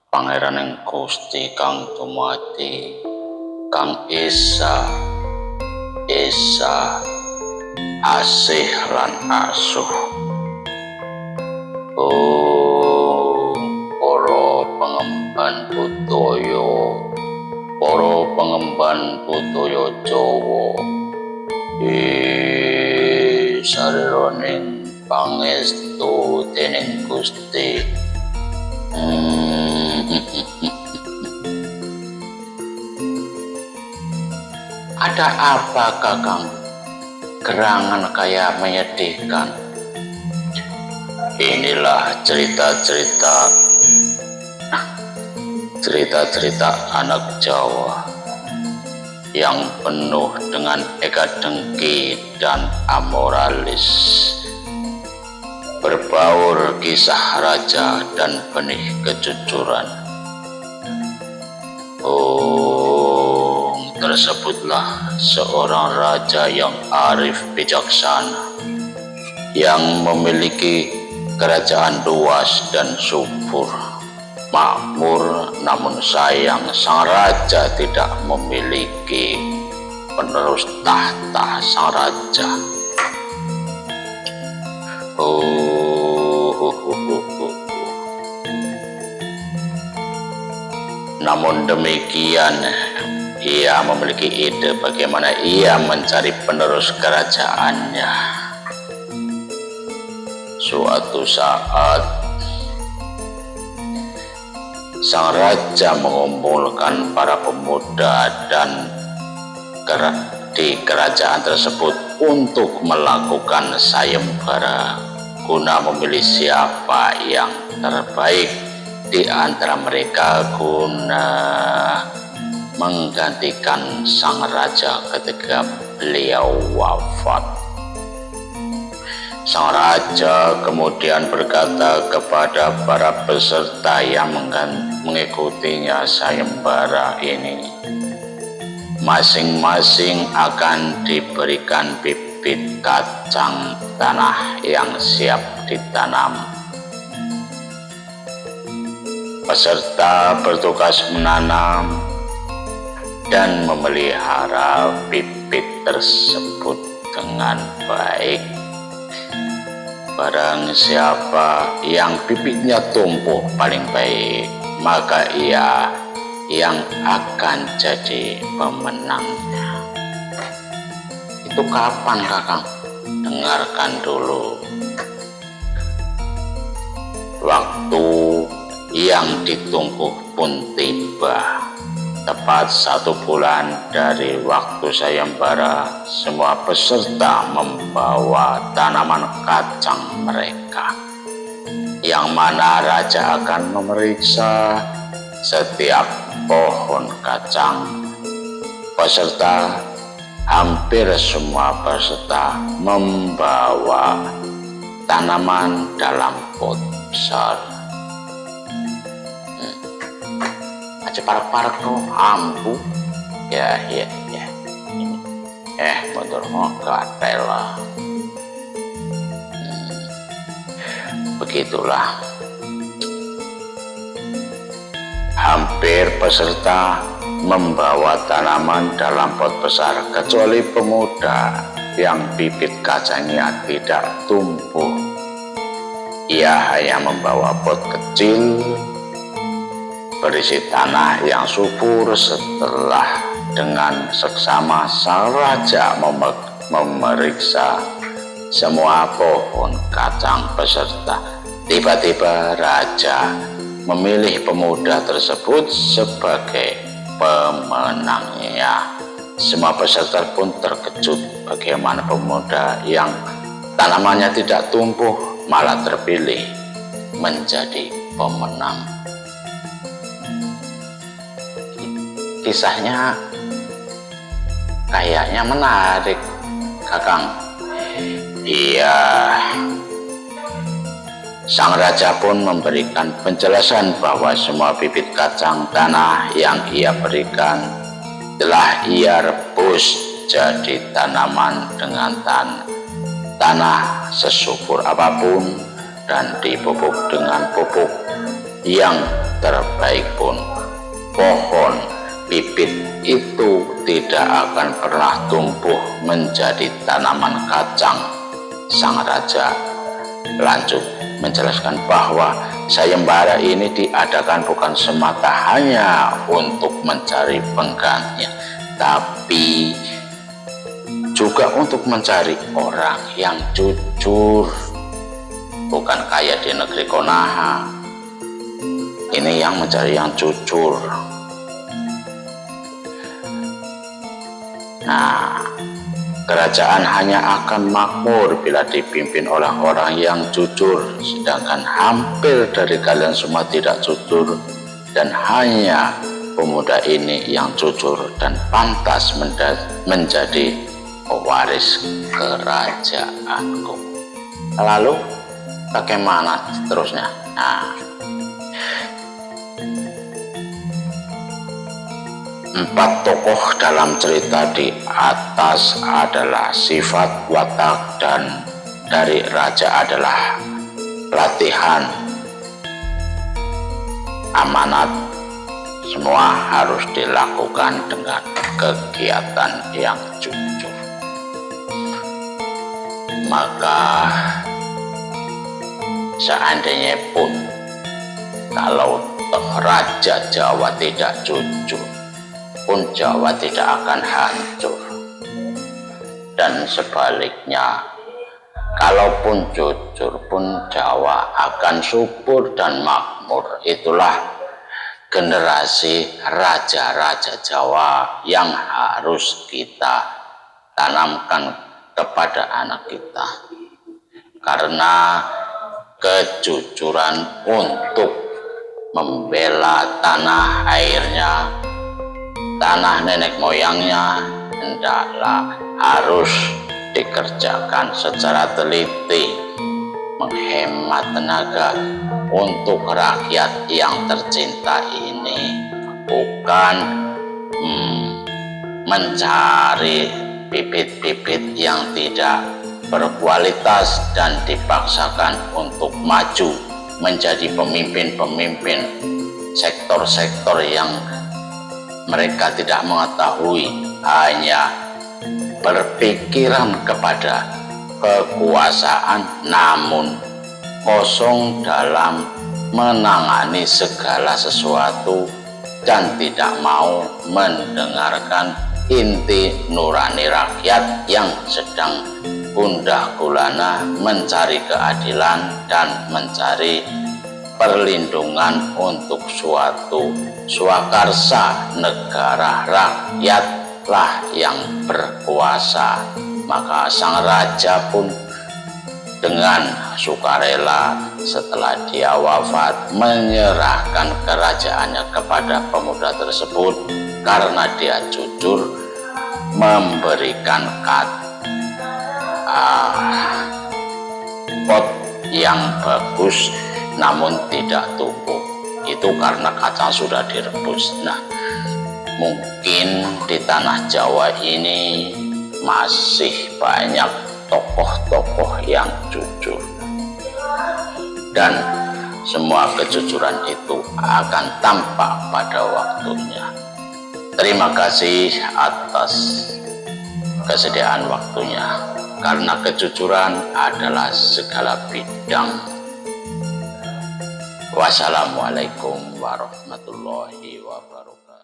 Pangeraning Gusti kang dumadi kang Esa asih lan asuh. Para pengemban budaya, para pengemban budaya Jawa, sareroning pangestu dening Gusti. Ada apa Kakang? Gerangan kayak menyedihkan. Inilah cerita anak Jawa yang penuh dengan eka dengki dan amoralis, berbaur kisah raja dan benih kejujuran. Tersebutlah seorang raja yang arif bijaksana, yang memiliki kerajaan luas dan subur, makmur, namun sayang sang raja tidak memiliki penerus tahta sang raja. Namun demikian, ia memiliki ide bagaimana ia mencari penerus kerajaannya. Suatu saat, sang raja mengumpulkan para pemuda dan di kerajaan tersebut untuk melakukan sayembara guna memilih siapa yang terbaik di antara mereka guna menggantikan sang raja ketika beliau wafat. Sang raja kemudian berkata kepada para peserta yang mengikutinya sayembara ini, masing-masing akan diberikan bibit kacang tanah yang siap ditanam. Peserta bertugas menanam dan memelihara bibit tersebut dengan baik. Barang siapa yang bibitnya tumbuh paling baik, maka ia yang akan jadi pemenangnya. Itu kapan, Kakang? Dengarkan dulu. Waktu yang ditunggu pun tiba. Tepat 1 bulan dari waktu sayembara, semua peserta membawa tanaman kacang mereka, yang mana raja akan memeriksa setiap pohon kacang. Hampir semua peserta membawa tanaman dalam pot besar. Parek-parek tuh ambu ya motor gatel lah. Begitulah, hampir peserta membawa tanaman dalam pot besar kecuali pemuda yang bibit kacangnya tidak tumbuh. Ia hanya membawa pot kecil berisi tanah yang subur. Setelah dengan seksama sang raja memeriksa semua pohon kacang peserta, tiba-tiba raja memilih pemuda tersebut sebagai pemenangnya. Semua peserta pun terkejut bagaimana pemuda yang tanamannya tidak tumbuh malah terpilih menjadi pemenang. Kisahnya kayaknya menarik, Kakang. Iya. Sang raja pun memberikan penjelasan bahwa semua bibit kacang tanah yang ia berikan telah ia rebus jadi tanaman dengan tanah sesubur apapun dan dipupuk dengan pupuk yang terbaik pun, pohon bibit itu tidak akan pernah tumbuh menjadi tanaman kacang. Sang raja lanjut menjelaskan bahwa sayembara ini diadakan bukan semata hanya untuk mencari penggantinya, tapi juga untuk mencari orang yang jujur, bukan kayak di negeri Konoha. Ini yang mencari yang jujur. Nah, kerajaan hanya akan makmur bila dipimpin oleh orang yang jujur, sedangkan hampir dari kalian semua tidak jujur, dan hanya pemuda ini yang jujur dan pantas menjadi pewaris kerajaanku. Lalu bagaimana seterusnya? Nah, 4 tokoh dalam cerita di atas adalah sifat watak, dan dari raja adalah latihan, amanat. Semua harus dilakukan dengan kegiatan yang jujur. Maka seandainya pun kalau Raja Jawa tidak jujur, pun Jawa tidak akan hancur. Dan sebaliknya, kalaupun jujur pun Jawa akan subur dan makmur. Itulah generasi raja-raja Jawa yang harus kita tanamkan kepada anak kita. Karena kejujuran untuk membela tanah airnya, tanah nenek moyangnya, hendaklah harus dikerjakan secara teliti, menghemat tenaga untuk rakyat yang tercinta ini, bukan mencari bibit-bibit yang tidak berkualitas dan dipaksakan untuk maju menjadi pemimpin-pemimpin sektor-sektor yang mereka tidak mengetahui, hanya berpikiran kepada kekuasaan, namun kosong dalam menangani segala sesuatu dan tidak mau mendengarkan inti nurani rakyat yang sedang gundah gulana mencari keadilan dan mencari perlindungan untuk suatu swakarsa negara rakyatlah yang berkuasa. Maka sang raja pun dengan sukarela setelah dia wafat menyerahkan kerajaannya kepada pemuda tersebut karena dia jujur memberikan pot yang bagus namun tidak tumbuh. Itu karena kacang sudah direbus. Nah, mungkin di tanah Jawa ini masih banyak tokoh-tokoh yang jujur, dan semua kejujuran itu akan tampak pada waktunya. Terima kasih atas kesediaan waktunya, karena kejujuran adalah segala bidang. Wassalamualaikum warahmatullahi wabarakatuh.